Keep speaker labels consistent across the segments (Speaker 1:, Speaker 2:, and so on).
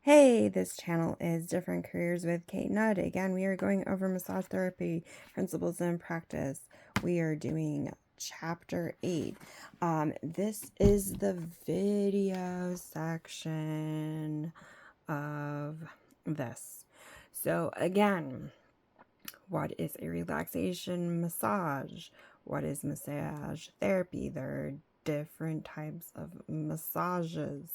Speaker 1: Hey, this channel is Different Careers with Kate Nutt. Again, we are going over massage therapy principles and practice. We are doing chapter 8. This is the video section of this. So again, what is a relaxation massage? What is massage therapy? There are different types of massages.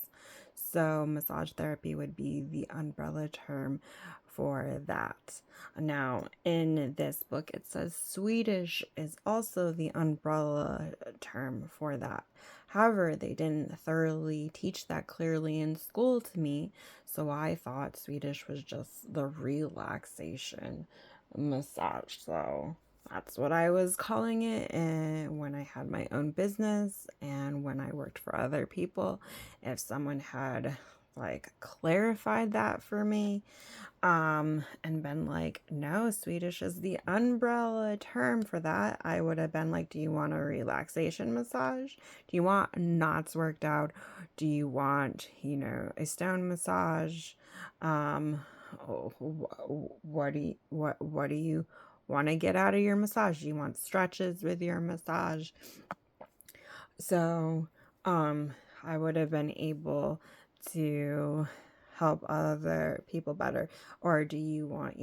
Speaker 1: So massage therapy would be the umbrella term for that. Now, in this book, it says Swedish is also the umbrella term for that. However, they didn't thoroughly teach that clearly in school to me, so I thought Swedish was just the relaxation massage. So that's what I was calling it. And when I had my own business and when I worked for other people, if someone had clarified that for me and been like, no, Swedish is the umbrella term for that, I would have been like, do you want a relaxation massage? Do you want knots worked out? Do you want, a stone massage? What do you want to get out of your massage? Do you want stretches with your massage? So I would have been able to help other people better. Or do you want,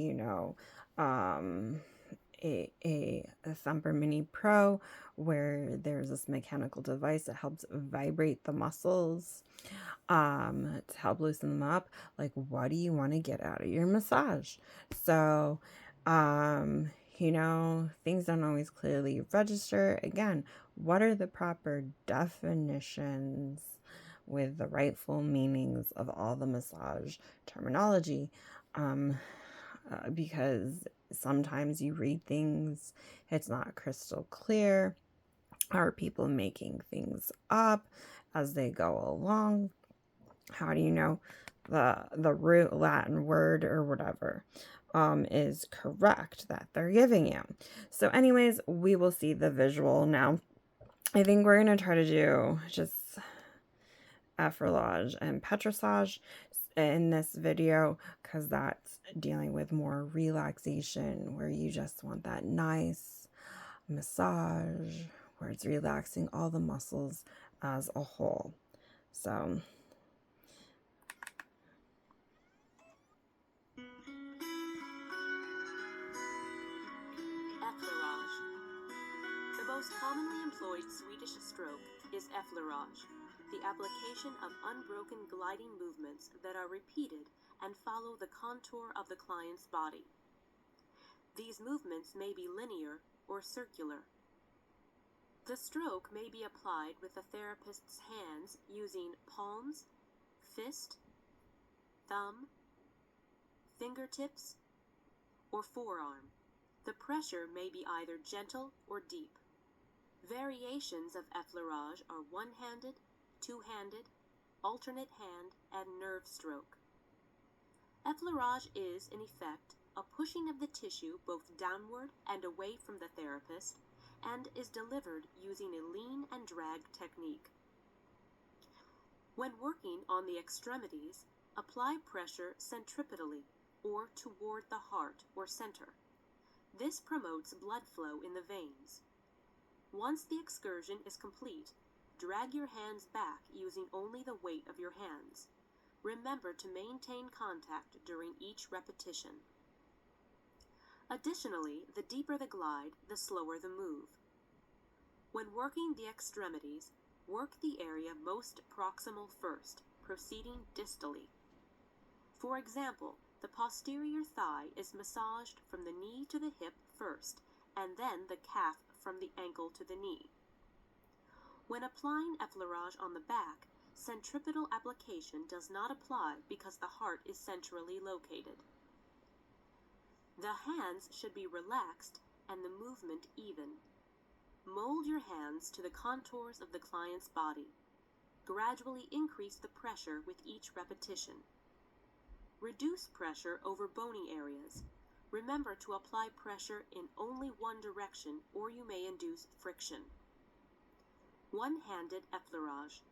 Speaker 1: a Thumper Mini Pro where there's this mechanical device that helps vibrate the muscles to help loosen them up? Like, what do you want to get out of your massage? So things don't always clearly register. Again, what are the proper definitions with the rightful meanings of all the massage terminology? Because sometimes you read things, it's not crystal clear. Are people making things up as they go along? How do you know the root Latin word or whatever is correct that they're giving you? So anyways, we will see the visual now. I think we're going to try to do just effleurage and petrissage in this video because that's dealing with more relaxation, where you just want that nice massage where it's relaxing all the muscles as a whole. So
Speaker 2: Effleurage. The most commonly employed Swedish stroke is effleurage, the application of unbroken gliding movements that are repeated and follow the contour of the client's body. These movements may be linear or circular. The stroke may be applied with the therapist's hands using palms, fist, thumb, fingertips, or forearm. The pressure may be either gentle or deep. Variations of effleurage are one-handed, two-handed, alternate hand, and nerve stroke. Effleurage is, in effect, a pushing of the tissue both downward and away from the therapist, and is delivered using a lean and drag technique. When working on the extremities, apply pressure centripetally, or toward the heart or center. This promotes blood flow in the veins. Once the excursion is complete, drag your hands back using only the weight of your hands. Remember to maintain contact during each repetition. Additionally, the deeper the glide, the slower the move. When working the extremities, work the area most proximal first, proceeding distally. For example, the posterior thigh is massaged from the knee to the hip first, and then the calf from the ankle to the knee. When applying effleurage on the back, centripetal application does not apply because the heart is centrally located. The hands should be relaxed and the movement even. Mold your hands to the contours of the client's body. Gradually increase the pressure with each repetition. Reduce pressure over bony areas. Remember to apply pressure in only one direction or you may induce friction. One-handed effleurage.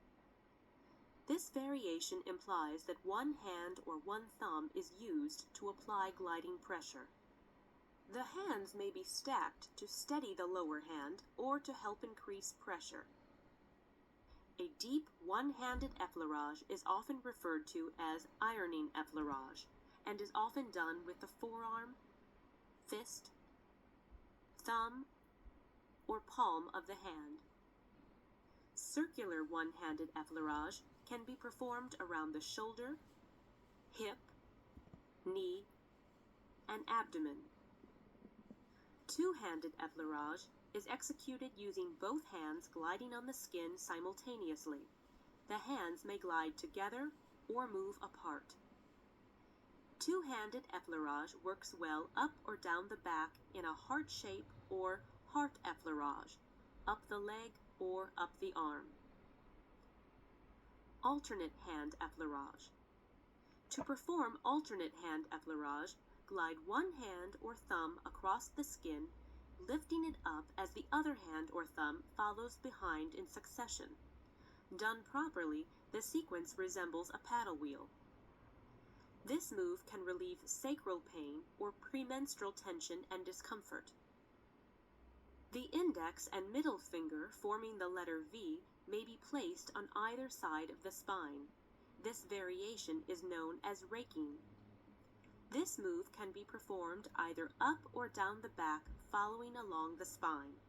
Speaker 2: This variation implies that one hand or one thumb is used to apply gliding pressure. The hands may be stacked to steady the lower hand or to help increase pressure. A deep one-handed effleurage is often referred to as ironing effleurage and is often done with the forearm, fist, thumb, or palm of the hand. Circular one-handed effleurage can be performed around the shoulder, hip, knee, and abdomen. Two-handed effleurage is executed using both hands gliding on the skin simultaneously. The hands may glide together or move apart. Two-handed effleurage works well up or down the back in a heart shape or heart effleurage, up the leg or up the arm. Alternate hand effleurage. To perform alternate hand effleurage, glide one hand or thumb across the skin, lifting it up as the other hand or thumb follows behind in succession. Done properly, the sequence resembles a paddle wheel. This move can relieve sacral pain or premenstrual tension and discomfort. The index and middle finger forming the letter V may be placed on either side of the spine. This variation is known as raking. This move can be performed either up or down the back following along the spine.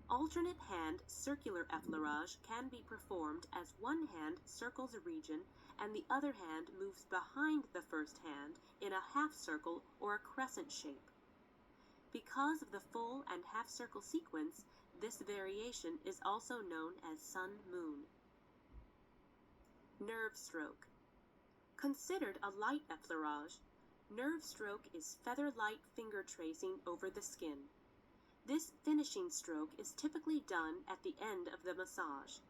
Speaker 2: Alternate hand circular effleurage can be performed as one hand circles a region and the other hand moves behind the first hand in a half circle or a crescent shape. Because of the full and half circle sequence, this variation is also known as sun-moon. Nerve stroke. Considered a light effleurage, nerve stroke is feather-light finger tracing over the skin. This finishing stroke is typically done at the end of the massage.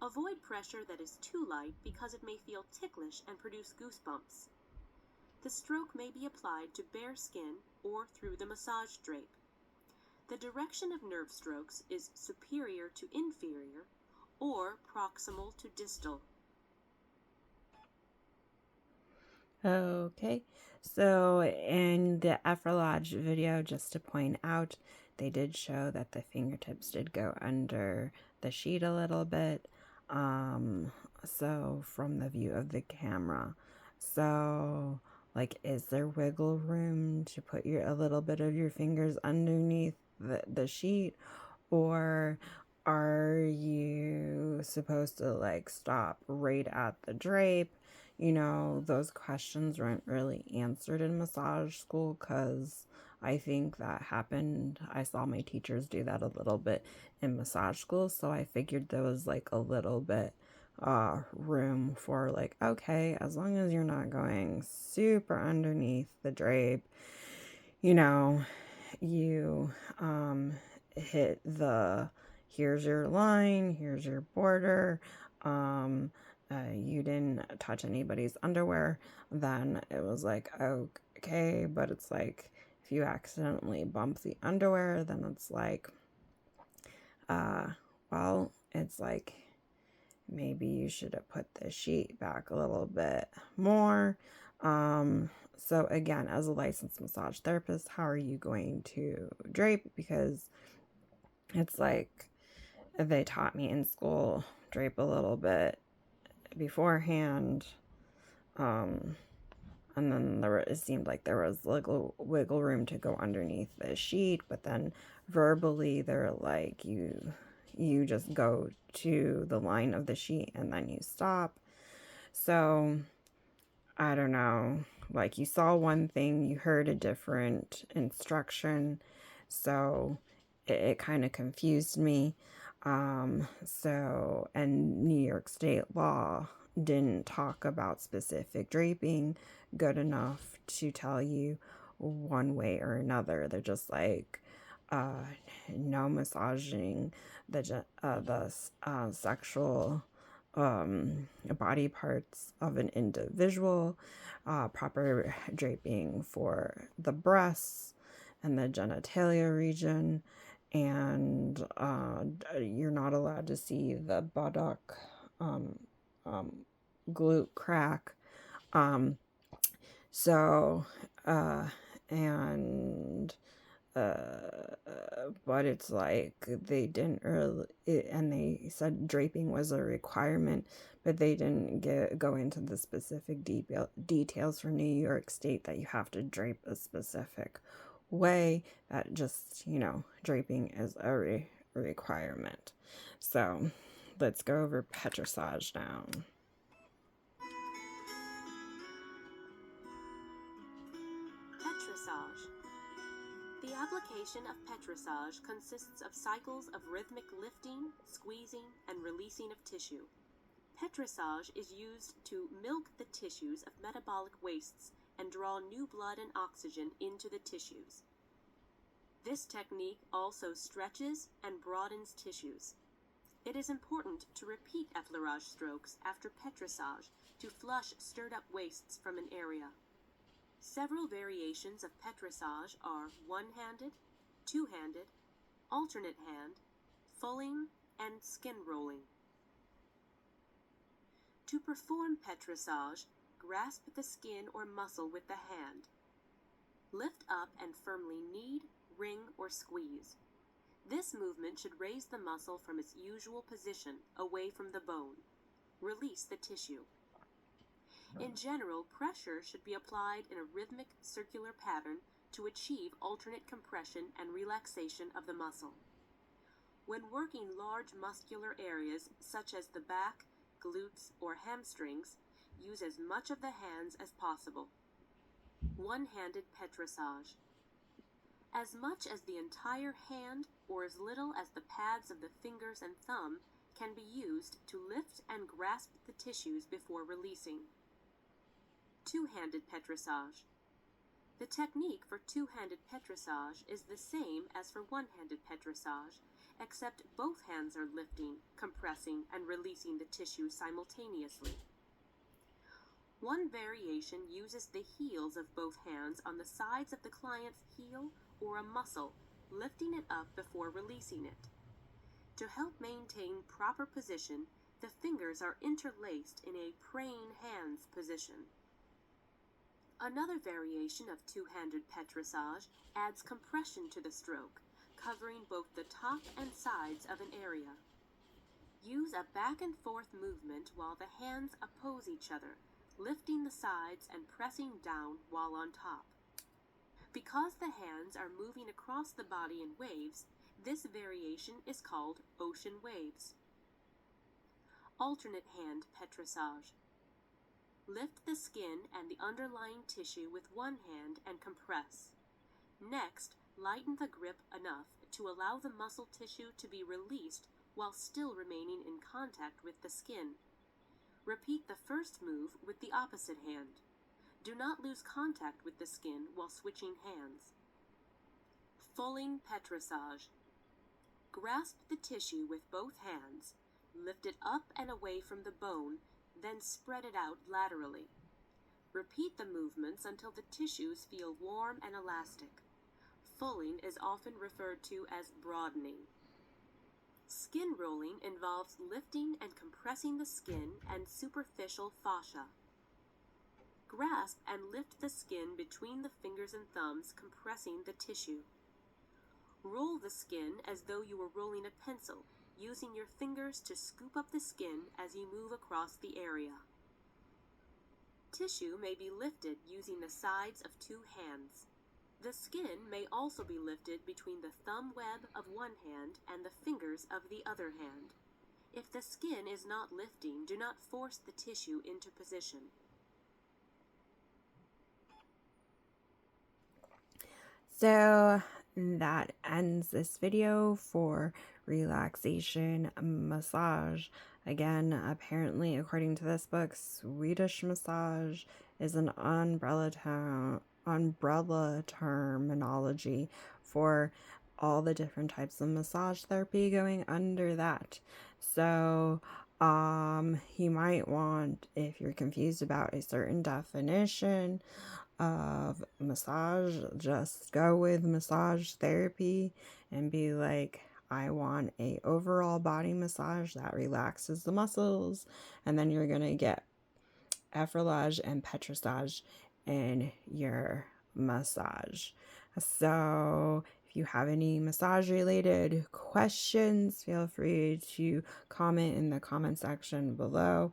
Speaker 2: Avoid pressure that is too light because it may feel ticklish and produce goosebumps. The stroke may be applied to bare skin or through the massage drape. The direction of nerve strokes is superior to inferior or proximal to distal.
Speaker 1: Okay, so in the effleurage video, just to point out, they did show that the fingertips did go under the sheet a little bit, so from the view of the camera. So, like, is there wiggle room to put a little bit of your fingers underneath the sheet, or are you supposed to, like, stop right at the drape? You know, those questions weren't really answered in massage school because I think that happened. I saw my teachers do that a little bit in massage school, so I figured there was like a little bit room for like, okay, as long as you're not going super underneath the drape, you know, you hit here's your line, here's your border, you didn't touch anybody's underwear, then it was like, okay, but it's like, if you accidentally bump the underwear, then it's like, well, it's like, maybe you should have put the sheet back a little bit more. So again, as a licensed massage therapist, how are you going to drape? Because it's like, they taught me in school, drape a little bit beforehand, and then it seemed like there was wiggle room to go underneath the sheet, but then verbally they're like, you just go to the line of the sheet and then you stop. So I don't know, like, you saw one thing, you heard a different instruction, so it kind of confused me. So, and New York State law didn't talk about specific draping good enough to tell you one way or another. They're just like, no massaging the sexual body parts of an individual, proper draping for the breasts and the genitalia region, and you're not allowed to see the buttock um, glute crack. Um, so, and but it's like they didn't really, and they said draping was a requirement, but they didn't go into the specific details for New York State that you have to drape a specific way. That just, draping is a requirement. So let's go over petrissage now.
Speaker 2: Petrissage. The application of petrissage consists of cycles of rhythmic lifting, squeezing, and releasing of tissue. Petrissage is used to milk the tissues of metabolic wastes and draw new blood and oxygen into the tissues. This technique also stretches and broadens tissues. It is important to repeat effleurage strokes after petrissage to flush stirred-up wastes from an area. Several variations of petrissage are one-handed, two-handed, alternate hand, fulling, and skin rolling. To perform petrissage, grasp the skin or muscle with the hand. Lift up and firmly knead, wring, or squeeze. This movement should raise the muscle from its usual position, away from the bone. Release the tissue. In general, pressure should be applied in a rhythmic circular pattern to achieve alternate compression and relaxation of the muscle. When working large muscular areas such as the back, glutes, or hamstrings, use as much of the hands as possible. One-handed petrissage. As much as the entire hand or as little as the pads of the fingers and thumb can be used to lift and grasp the tissues before releasing. Two-handed petrissage. The technique for two-handed petrissage is the same as for one-handed petrissage, except both hands are lifting, compressing, and releasing the tissue simultaneously. One variation uses the heels of both hands on the sides of the client's heel or a muscle, lifting it up before releasing it. To help maintain proper position, the fingers are interlaced in a praying hands position. Another variation of two-handed petrissage adds compression to the stroke, covering both the top and sides of an area. Use a back and forth movement while the hands oppose each other, lifting the sides and pressing down while on top. Because the hands are moving across the body in waves, this variation is called ocean waves. Alternate hand petrissage. Lift the skin and the underlying tissue with one hand and compress. Next, lighten the grip enough to allow the muscle tissue to be released while still remaining in contact with the skin. Repeat the first move with the opposite hand. Do not lose contact with the skin while switching hands. Fulling petrissage. Grasp the tissue with both hands, lift it up and away from the bone, then spread it out laterally. Repeat the movements until the tissues feel warm and elastic. Fulling is often referred to as broadening. Skin rolling involves lifting and compressing the skin and superficial fascia. Grasp and lift the skin between the fingers and thumbs, compressing the tissue. Roll the skin as though you were rolling a pencil, using your fingers to scoop up the skin as you move across the area. Tissue may be lifted using the sides of two hands. The skin may also be lifted between the thumb web of one hand and the fingers of the other hand. If the skin is not lifting, do not force the tissue into position.
Speaker 1: So that ends this video for relaxation massage. Again, apparently, according to this book, Swedish massage is an umbrella terminology for all the different types of massage therapy going under that. So you might want, if you're confused about a certain definition of massage, just go with massage therapy and be like, I want a overall body massage that relaxes the muscles. And then you're going to get effleurage and petrissage in your massage. So if you have any massage related questions, feel free to comment in the comment section below,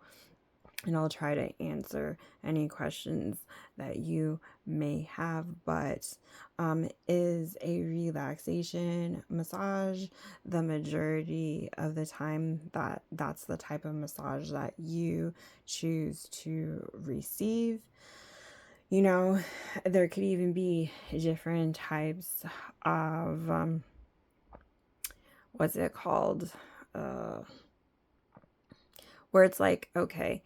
Speaker 1: and I'll try to answer any questions that you may have. But is a relaxation massage the majority of the time that's the type of massage that you choose to receive? You know, there could even be different types of what's it called, where it's like, okay,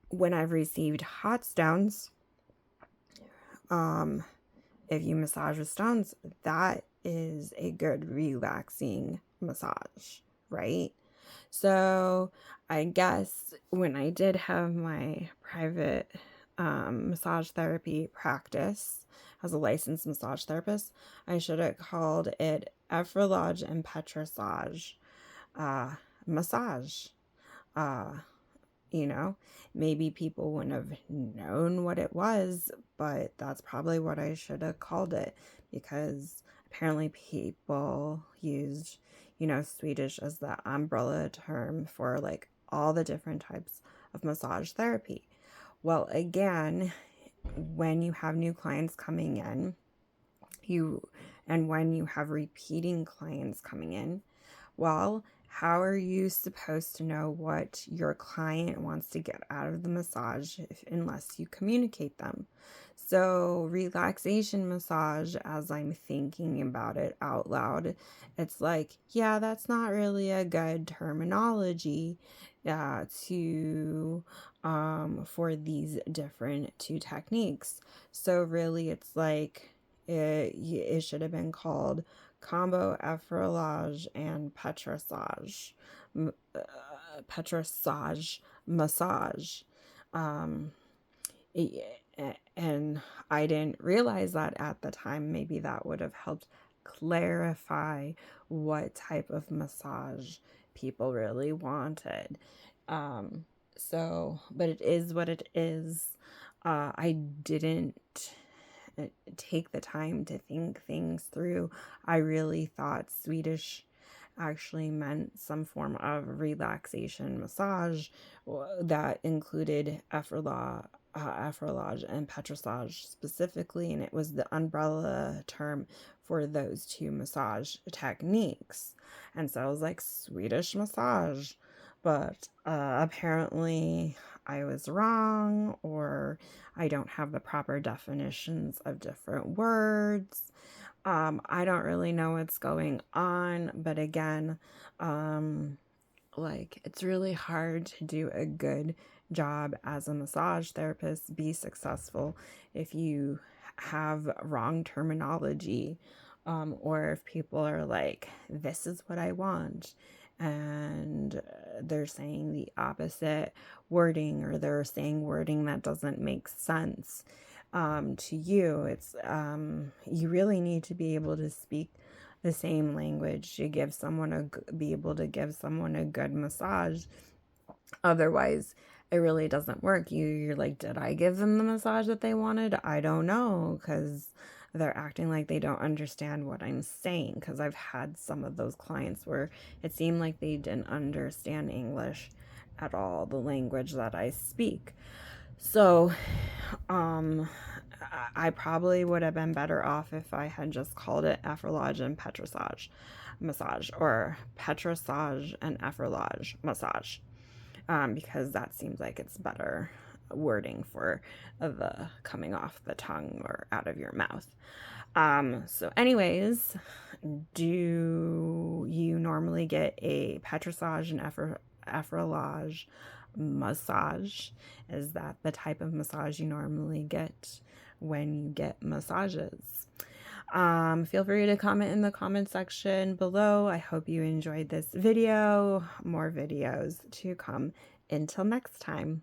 Speaker 1: when I've received hot stones, if you massage with stones, that is a good relaxing massage, right? So I guess when I did have my private massage therapy practice as a licensed massage therapist, I should have called it effleurage and petrissage massage. You know, maybe people wouldn't have known what it was, but that's probably what I should have called it, because apparently people used, you know, Swedish as the umbrella term for like all the different types of massage therapy. Well, again, when you have new clients coming in, and when you have repeating clients coming in, well, how are you supposed to know what your client wants to get out of the massage unless you communicate them? So relaxation massage, as I'm thinking about it out loud, it's like, yeah, that's not really a good terminology for these different two techniques. So really it's like it should have been called combo effleurage and petrissage massage. And I didn't realize that at the time. Maybe that would have helped clarify what type of massage people really wanted. But it is what it is. I didn't take the time to think things through. I really thought Swedish actually meant some form of relaxation massage that included effleurage and petrissage specifically, and it was the umbrella term for those two massage techniques. And so I was like, Swedish massage. But apparently I was wrong, or I don't have the proper definitions of different words. I don't really know what's going on, but again, like, it's really hard to do a good job as a massage therapist, be successful, if you have wrong terminology, or if people are like, this is what I want, and they're saying the opposite wording, or they're saying wording that doesn't make sense to you. It's you really need to be able to speak the same language to be able to give someone a good massage. Otherwise, it really doesn't work. You're like, did I give them the massage that they wanted? I don't know, because they're acting like they don't understand what I'm saying. Because I've had some of those clients where it seemed like they didn't understand English at all, the language that I speak. So, I probably would have been better off if I had just called it effleurage and petrissage massage, or petrissage and effleurage massage, because that seems like it's better wording for the coming off the tongue or out of your mouth. So anyways, do you normally get a petrissage and effleurage massage? Is that the type of massage you normally get when you get massages? Feel free to comment in the comment section below. I hope you enjoyed this video. More videos to come. Until next time.